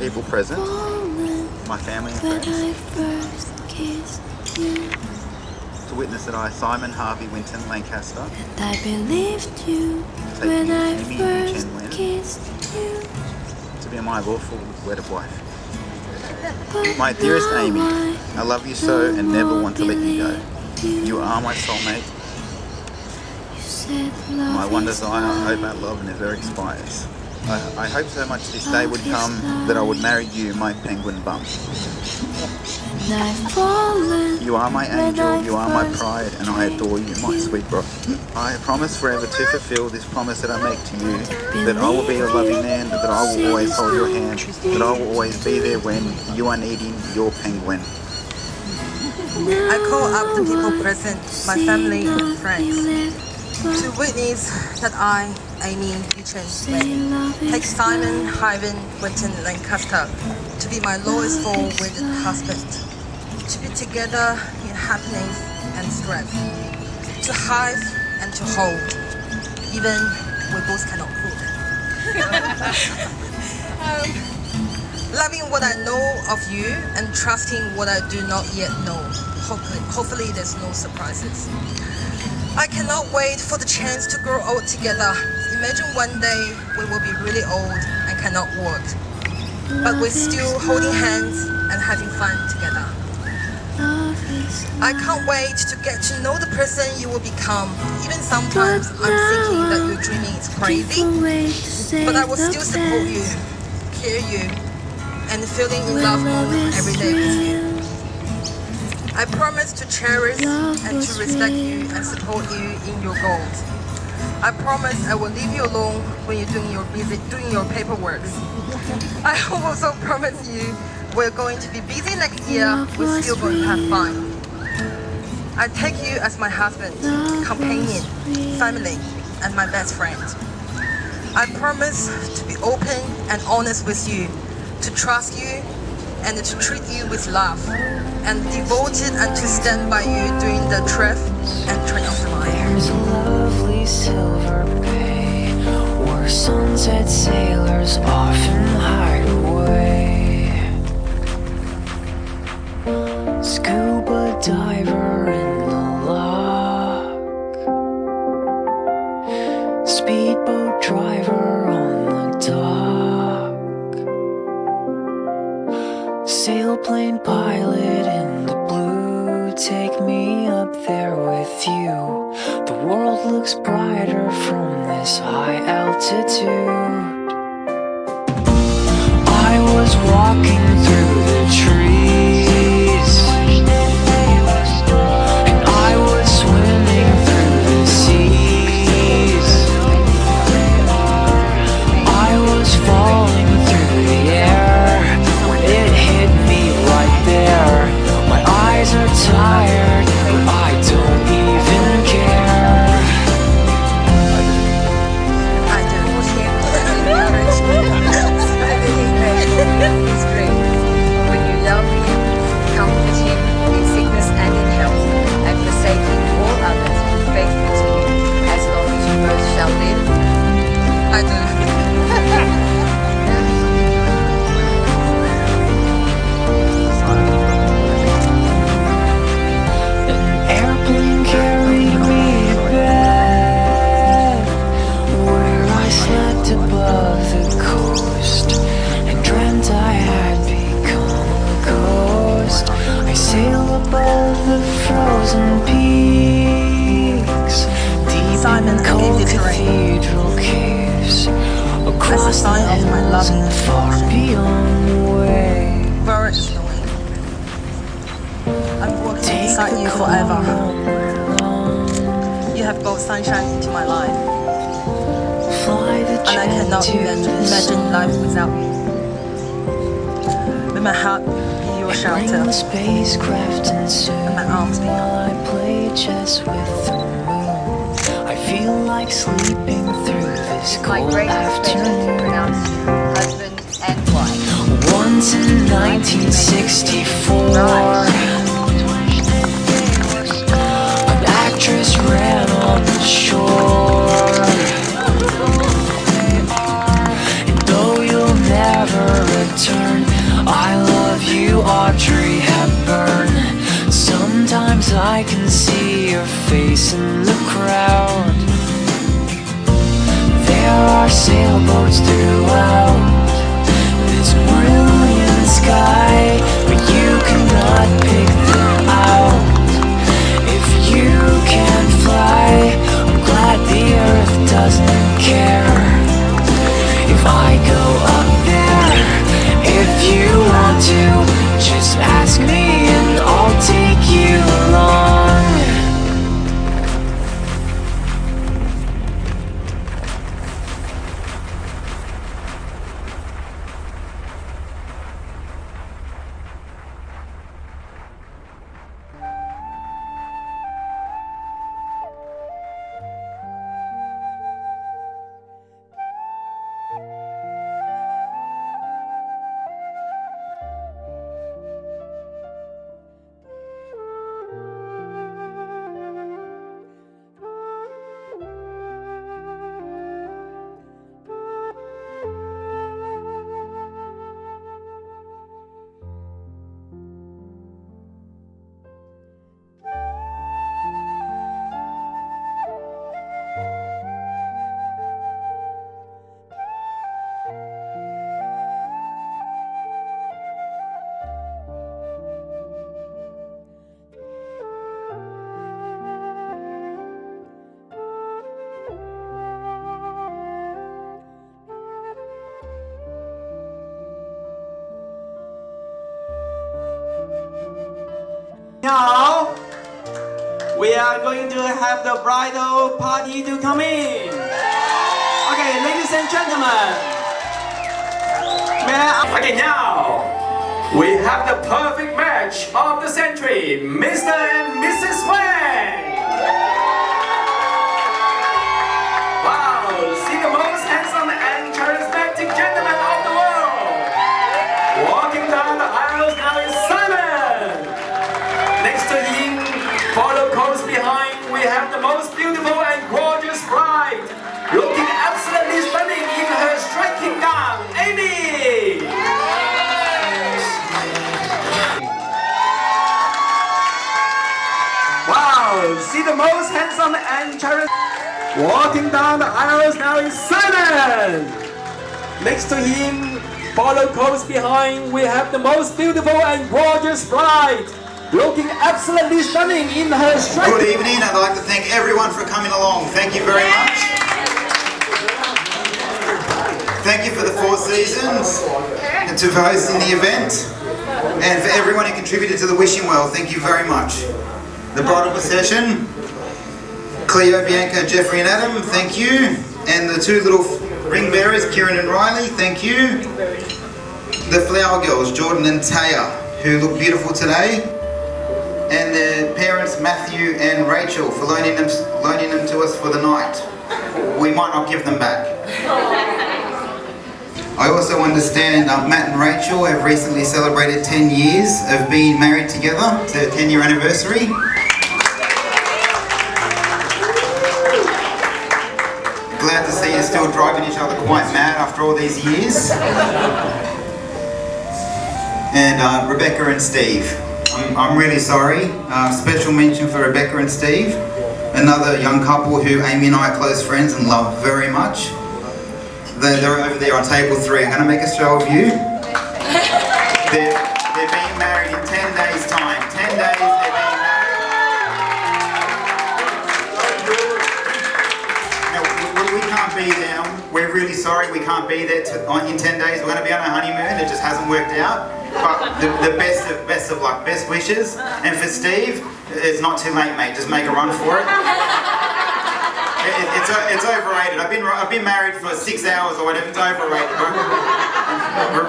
people present, my family and friends, to witness that I, Simon Harvey Winton Lancaster, And I believed you taking when I Amy first Chen Wen kissed you. to be my lawful wedded wife. But My dearest now Amy, I love you so and never want to let you go. believe You are my soulmate, You said my love one is desire. I hope blind. our love never expires. I hope so much this day would come that I would marry you, my penguin bum. And I've fallen You are my when angel, I you are my first pride, and I adore you, my sweet bride. I promise forever to fulfill this promise that I make to you, that I will be your loving man, that I will always hold your hand, that I will always be there when you are needing your penguin. I call up the people present, my family and friends, to witness that I, Amy Chen Wen, take Simon Harvey Winton Lancaster to be my lawful wedded husband, to be together in happiness and strength, to hide and to hold, even we both cannot cook. Loving what I know of you and trusting what I do not yet know. Hopefully there's no surprises. I cannot wait for the chance to grow old together. Imagine one day we will be really old and cannot walk, but we're still holding hands and having fun together. I can't wait to get to know the person you will become. Even sometimes I'm thinking that your dreaming is crazy, but I will still support you, care you, and feeling in love moment every day with you. I promise to cherish and to respect you and support you in your goals. I promise I will leave you alone when you're doing your paperwork. I also promise you we're going to be busy next year. We're still going to have fun. I take you as my husband, companion, family, and my best friend. I promise to be open and honest with you, to trust you, and to treat you with love, and devoted and to stand by you during the trip and turn of the line. There's a lovely silver bay where sunset sailors often hide away. Scuba diver in the lock, speedboat driver on the dock, sailplane pilot in the blue, take me up there with you. The world looks brighter from this high altitude. I was walking through the trees, and I was swimming through the seas. I was falling through the air when it hit me right there. My eyes are tired, but I don't even care. I don't know him, It's great. When you love him, comfort him in sickness and in health, and forsaking all others, be faithful to him as long as you both shall live. I do. An airplane carried me to bed, where I slept above the coast, and dreamt I had become a ghost. I sail above the frozen peaks, deep Simon, in I gave cold you terrain. cathedral caves, across the sign of my hills love and and far devotion. beyond the way. Very snowing. I'm walking Take beside the you call forever. along, You have brought sunshine into my life, fly the and I jet cannot to the imagine life without you. May my heart be your Bring shelter. the spacecraft and soon my arms be while I play chess with the moon, I feel like sleeping through this It's my cold greatest pleasure to afternoon. pronounce you husband and wife. Once in 1964, an actress ran on the shore, and though you'll never return voice in the crowd. There are sailboats throughout this brilliant sky, but you cannot pick them out. If you can fly, I'm glad the earth doesn't care. If I go up there, if you want to, just ask me and I'll take you along. Now, we are going to have the bridal party to come in. Okay, ladies and gentlemen. Okay, now, we have the perfect match of the century, Mr. and Mrs. Wang. Wow, see the most handsome and charismatic gentleman of the world. Walking down the aisles now is Simon. Next to him, follow close behind, we have the most beautiful and gorgeous bride, looking absolutely stunning in her striking gown, Amy! Wow, see the most handsome and charismatic. Walking down the aisles now is Simon! Next to him, follow close behind, we have the most beautiful and gorgeous bride, looking absolutely stunning in her striking. Good evening. I'd like to thank everyone for coming along. Thank you very much. Thank you for the Four Seasons and for hosting the event, and for everyone who contributed to the wishing well. Thank you very much. The bridal procession, Cleo, Bianca, Jeffrey and Adam, thank you. And the two little ring bearers, Kieran and Riley, thank you. The flower girls, Jordan and Taya, who look beautiful today. And the parents, Matthew and Rachel, for loaning them to us for the night. We might not give them back. I also understand Matt and Rachel have recently celebrated 10 years of being married together. It's their 10-year anniversary. Glad to see you still driving each other quite mad after all these years. And Rebecca and Steve. I'm really sorry. Special mention for Rebecca and Steve, another young couple who Amy and I are close friends and love very much. They're over there on table 3. I'm going to make a show of you. They're being married in 10 days' time. 10 days they're being married. Now, we can't be there. We're really sorry we can't be there in 10 days. We're going to be on a honeymoon. It just hasn't worked out. But the best of luck, best wishes. And for Steve, it's not too late, mate. Just make a run for it. It's overrated. I've been married for 6 hours or whatever. It's overrated.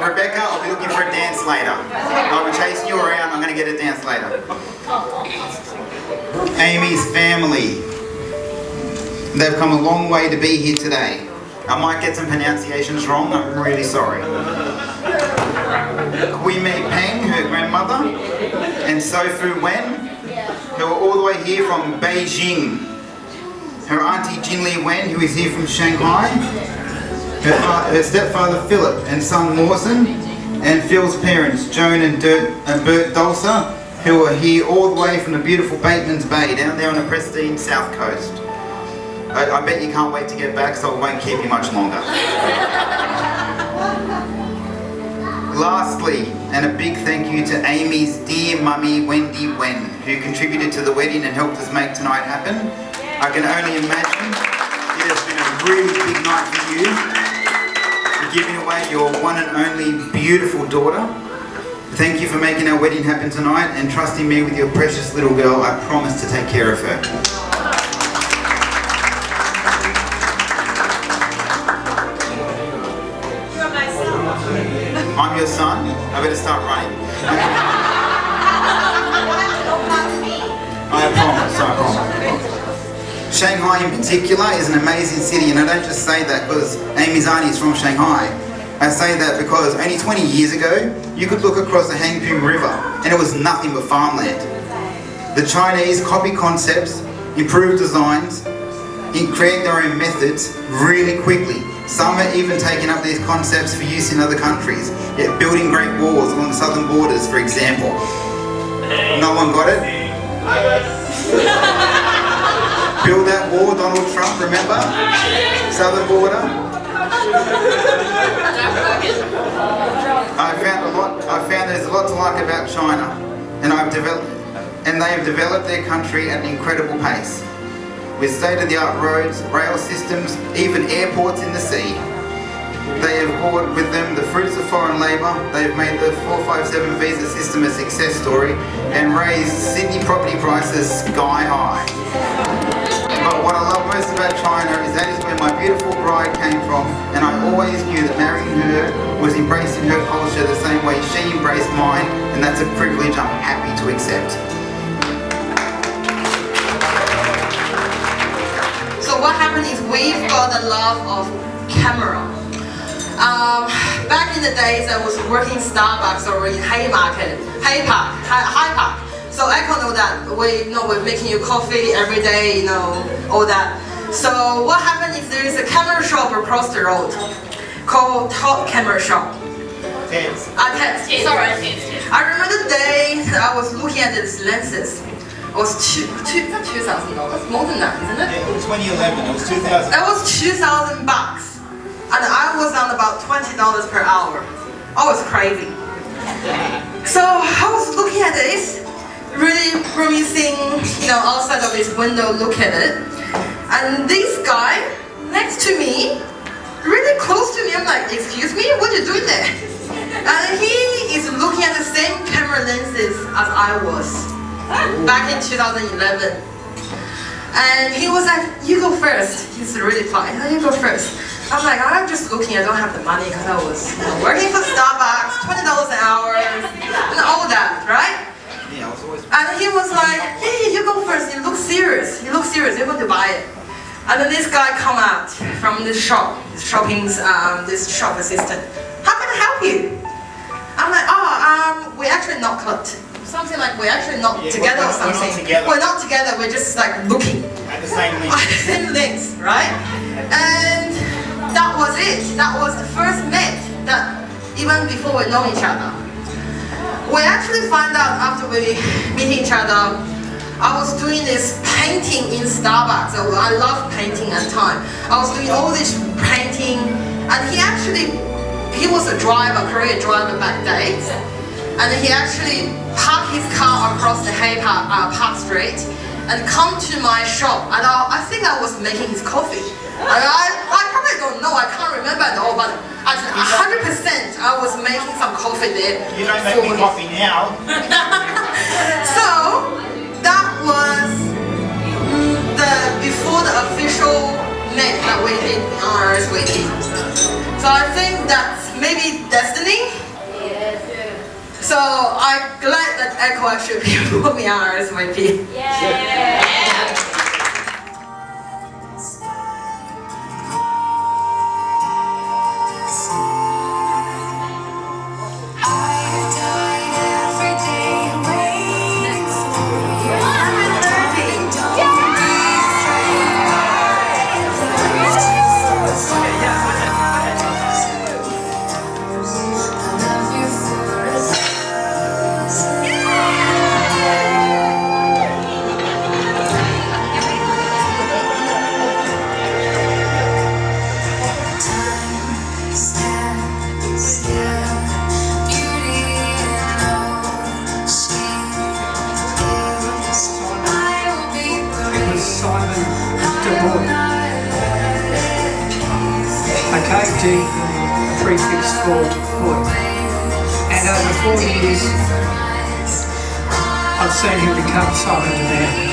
Rebecca, I'll be looking for a dance later. I'll be chasing you around. I'm going to get a dance later. Amy's family. They've come a long way to be here today. I might get some pronunciations wrong. I'm really sorry. Kui Mei Peng, her grandmother, and Sofu Wen, who are all the way here from Beijing. Her auntie Jinli Wen, who is here from Shanghai. Her stepfather Philip and son Mawson, and Phil's parents Joan and Bert Dolsa, who are here all the way from the beautiful Bateman's Bay down there on the pristine south coast. I bet you can't wait to get back, so I won't keep you much longer. Lastly, and a big thank you to Amy's dear mummy, Wendy Wen, who contributed to the wedding and helped us make tonight happen. I can only imagine it has been a really big night for you. You're giving away your one and only beautiful daughter. Thank you for making our wedding happen tonight and trusting me with your precious little girl. I promise to take care of her. I'm your son. I better start running. I promise. Shanghai in particular is an amazing city, and I don't just say that because Amy's auntie is from Shanghai. I say that because only 20 years ago, you could look across the Hangping River and it was nothing but farmland. The Chinese copy concepts, improve designs, and create their own methods really quickly. Some are even taking up these concepts for use in other countries, yet building great walls along the southern borders, for example. No one got it? Build that wall, Donald Trump, remember? Southern border. I found there's a lot to like about China, and they have developed their country at an incredible pace, with state-of-the-art roads, rail systems, even airports in the sea. They have brought with them the fruits of foreign labour. They have made the 457 visa system a success story and raised Sydney property prices sky high. But what I love most about China is that is where my beautiful bride came from, and I always knew that marrying her was embracing her culture the same way she embraced mine, and that's a privilege I'm happy to accept. So what happened is we've got a love of camera. Back in the days I was working in Starbucks or in Hyde Park. So I can know that we're making you coffee every day, all that. So what happened if there is a camera shop across the road called Top Camera Shop? Ted's. Sorry. I remember the day I was looking at these lenses. It was $2,000, more than that, isn't it? It was 2011, it was 2000. It was $2,000, and I was on about $20 per hour. Oh, it's crazy. So I was looking at this, really promising, outside of this window, look at it, and this guy next to me, really close to me, I'm like, excuse me, what are you doing there? And he is looking at the same camera lenses as I was. Back in 2011, and he was like, you go first. He's really polite. You go first. I'm like, I'm just looking, I don't have the money because I was working for Starbucks, $20 an hour, and all that, right? Yeah, I was always... And he was like, hey, you go first, you look serious, you're going to buy it. And then this guy come out from this shop, this shop assistant. How can I help you? I'm like, we're actually not cut. Something like we're actually not together or something. We're not together, we're just like looking. At the same length. At the same length, right? And that was it. That was the first met that even before we know each other. We actually found out after we meet each other, I was doing this painting in Starbucks. So I love painting at the time. I was doing all this painting, and he was a driver, career driver back then. And he actually parked his car across the Hay Park Street and come to my shop. And I think I was making his coffee. And I probably don't know, I can't remember at all, but at 100% I was making some coffee there. You don't make me coffee now. So that was before the official net that we did on RSVP. So I think that's maybe destiny. So I'm glad that Echo actually put me on RSVP. Yeah. De Boer. KD, a prefix for boy. And over 4 years, I've seen him become Simon De Man.